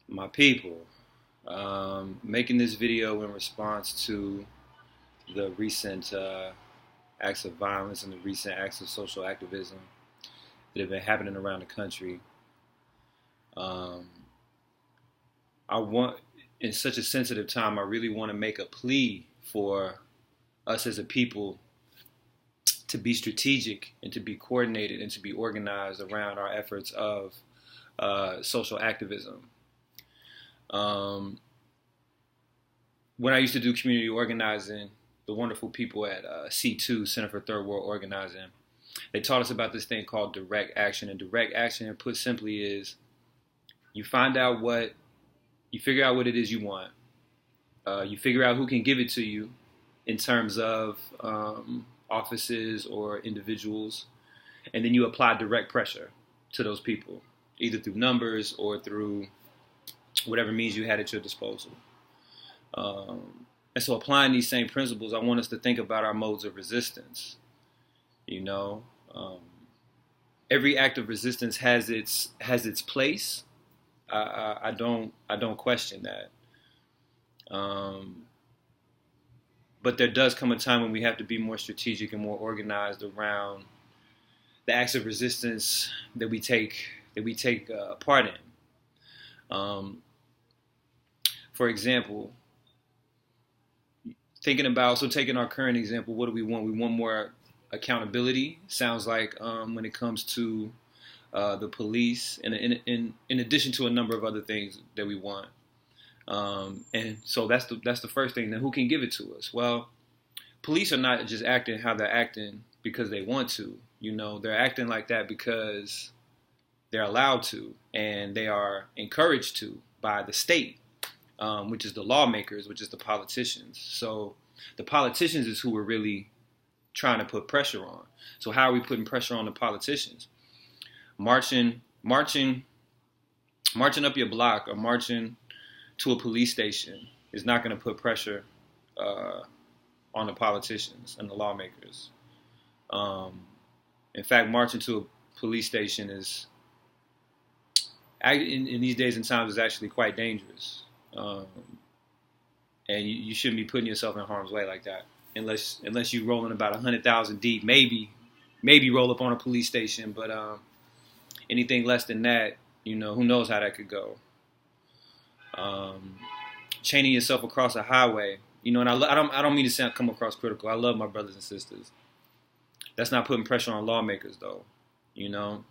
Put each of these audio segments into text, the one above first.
My people, making this video in response to the recent acts of violence and the recent acts of social activism that have been happening around the country. Um, I want, in such a sensitive time, I really want to make a plea for us as a people to be strategic and to be coordinated and to be organized around our efforts of social activism. Um, when I used to do community organizing, the wonderful people at C2, Center for Third World Organizing, they taught us about this thing called direct action. And direct action, put simply, is you find out what, you figure out what it is you want. You figure out who can give it to you in terms of offices or individuals, and then you apply direct pressure to those people, either through numbers or through whatever means you had at your disposal. And so applying these same principles, I want us to think about our modes of resistance. You know, every act of resistance has its place. I don't question that. But there does come a time when we have to be more strategic and more organized around the acts of resistance that we take part in. For example, taking our current example, what do we want? We want more accountability. Sounds like when it comes to the police, and in addition to a number of other things that we want. And so that's the first thing. Then who can give it to us? Well, police are not just acting how they're acting because they want to. You know, they're acting like that because they're allowed to, and they are encouraged to by the state, which is the lawmakers, which is the politicians. So the politicians is who we're really trying to put pressure on. So how are we putting pressure on the politicians? Marching up your block or marching to a police station is not going to put pressure on the politicians and the lawmakers. In fact, marching to a police station is, in these days and times, is actually quite dangerous. And you shouldn't be putting yourself in harm's way like that, unless you're rolling about 100,000 deep. Maybe roll up on a police station, but anything less than that, you know, who knows how that could go. Chaining yourself across a highway, you know, and I don't mean to come across critical. I love my brothers and sisters. That's not putting pressure on lawmakers, though. You know,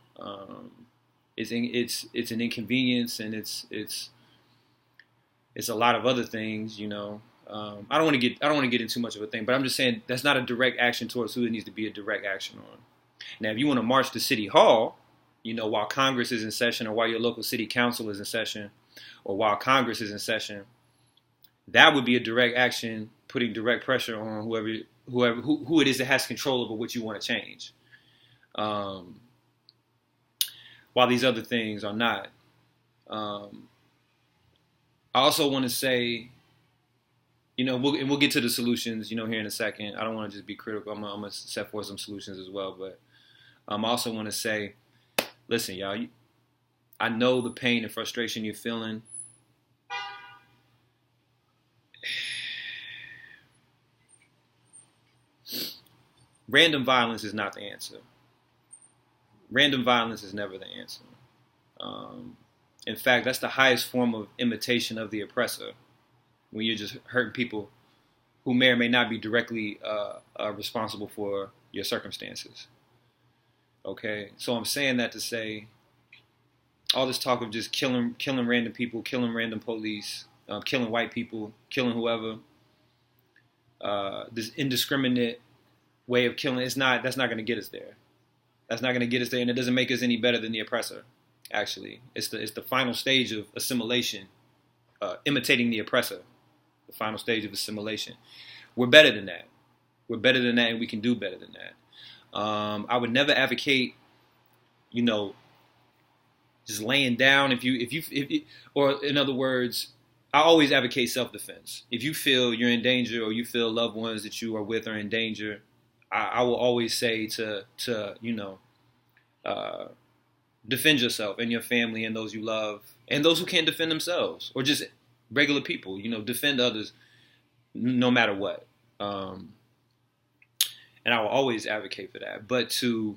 it's an inconvenience, and it's a lot of other things. You know, I don't want to get into too much of a thing, but I'm just saying that's not a direct action towards who it needs to be a direct action on. Now, if you want to march to City Hall, you know, while Congress is in session, or while your local city council is in session, or while Congress is in session, that would be a direct action, putting direct pressure on who it is that has control over what you want to change. While these other things are not. I also want to say, you know, we'll get to the solutions, you know, here in a second. I don't want to just be critical. I'm gonna set forth some solutions as well, but I also want to say, listen, y'all. I know the pain and frustration you're feeling. Random violence is not the answer. Random violence is never the answer. In fact, that's the highest form of imitation of the oppressor, when you're just hurting people who may or may not be directly responsible for your circumstances. Okay, so I'm saying that to say, all this talk of just killing random people, killing random police, killing white people, killing whoever, this indiscriminate way of killing, that's not going to get us there. That's not going to get us there, and it doesn't make us any better than the oppressor. Actually, it's the final stage of assimilation, imitating the oppressor. The final stage of assimilation. We're better than that. We're better than that, and we can do better than that. I would never advocate, you know, just laying down. Or in other words, I always advocate self-defense. If you feel you're in danger, or you feel loved ones that you are with are in danger, I will always say to you know, defend yourself and your family and those you love and those who can't defend themselves, or just regular people. Defend others no matter what. And I will always advocate for that. But to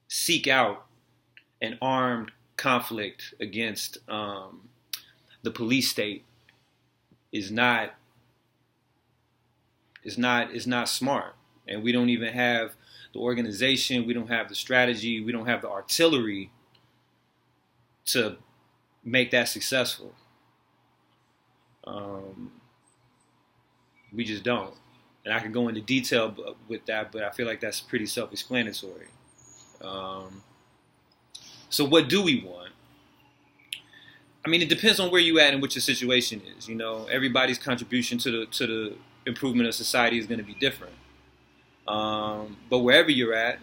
seek out an armed conflict against the police state is not smart. And we don't even have the organization, we don't have the strategy, we don't have the artillery to make that successful. We just don't. And I could go into detail with that, but I feel like that's pretty self-explanatory. So what do we want? I mean, it depends on where you at and what your situation is. Everybody's contribution to the improvement of society is going to be different. But wherever you're at,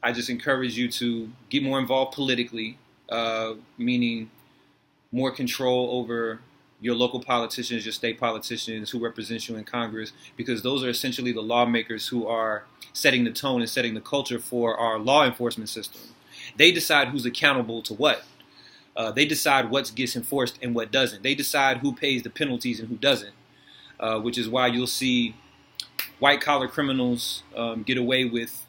I just encourage you to get more involved politically, meaning more control over your local politicians, your state politicians who represent you in Congress, because those are essentially the lawmakers who are setting the tone and setting the culture for our law enforcement system. They decide who's accountable to what. They decide what gets enforced and what doesn't. They decide who pays the penalties and who doesn't, which is why you'll see white-collar criminals get away with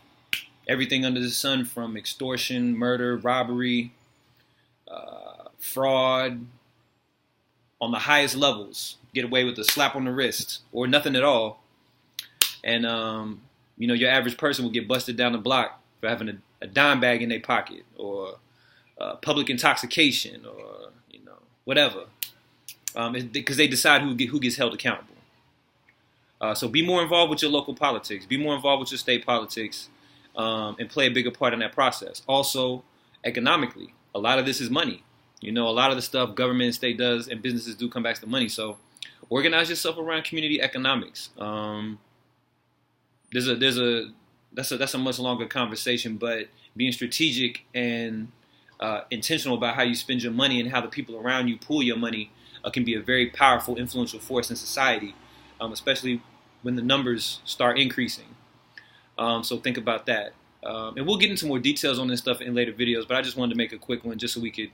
everything under the sun, from extortion, murder, robbery, fraud, on the highest levels, get away with a slap on the wrist or nothing at all. And, your average person will get busted down the block for having a dime bag in their pocket, or public intoxication, or, whatever. Because they decide who gets held accountable. So be more involved with your local politics. Be more involved with your state politics, and play a bigger part in that process. Also, economically, a lot of this is money. A lot of the stuff government and state does and businesses do come back to money. So organize yourself around community economics. That's a much longer conversation, but being strategic and intentional about how you spend your money and how the people around you pool your money can be a very powerful, influential force in society, especially when the numbers start increasing. So think about that. And we'll get into more details on this stuff in later videos, but I just wanted to make a quick one just so we could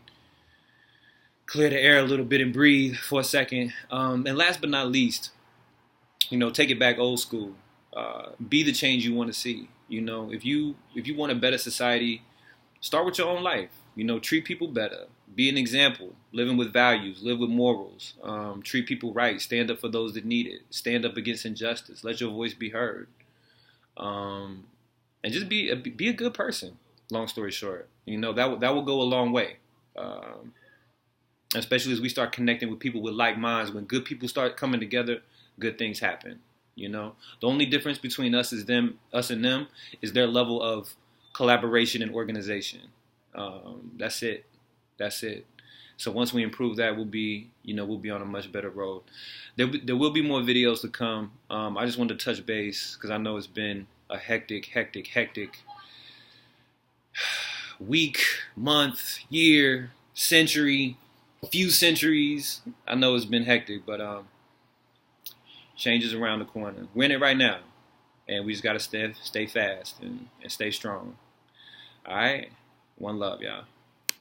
clear the air a little bit and breathe for a second. And last but not least, take it back old school. Be the change you want to see. If you want a better society, start with your own life. Treat people better. Be an example. Living with values. Live with morals. Treat people right. Stand up for those that need it. Stand up against injustice. Let your voice be heard. And just be a good person. Long story short, that will go a long way. Especially as we start connecting with people with like minds. When good people start coming together, good things happen. The only difference between us and them is their level of collaboration and organization. That's it. So once we improve that, we'll be on a much better road. There will be more videos to come. I just wanted to touch base because I know it's been a hectic week, month, year, century, few centuries. I know it's been hectic, but change is around the corner. We're in it right now, and we just got to stay fast and stay strong. All right? One love, y'all.